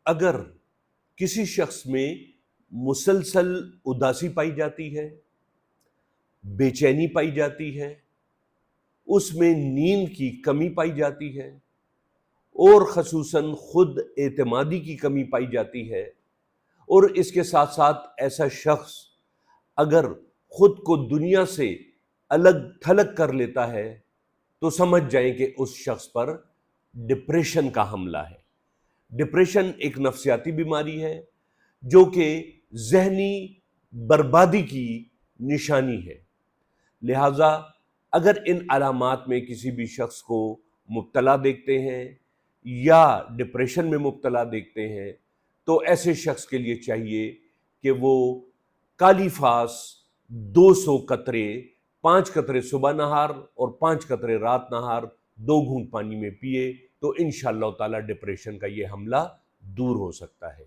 اگر کسی شخص میں مسلسل اداسی پائی جاتی ہے، بے چینی پائی جاتی ہے، اس میں نیند کی کمی پائی جاتی ہے، اور خصوصاً خود اعتمادی کی کمی پائی جاتی ہے، اور اس کے ساتھ ساتھ ایسا شخص اگر خود کو دنیا سے الگ تھلگ کر لیتا ہے تو سمجھ جائیں کہ اس شخص پر ڈپریشن کا حملہ ہے۔ ڈپریشن ایک نفسیاتی بیماری ہے جو کہ ذہنی بربادی کی نشانی ہے۔ لہٰذا اگر ان علامات میں کسی بھی شخص کو مبتلا دیکھتے ہیں یا ڈپریشن میں مبتلا دیکھتے ہیں تو ایسے شخص کے لیے چاہیے کہ وہ کالی فاس 200 قطرے، 5 قطرے صبح نہار اور 5 قطرے رات نہار 2 گھونٹ پانی میں پیے تو انشاءاللہ تعالی ڈپریشن کا یہ حملہ دور ہو سکتا ہے۔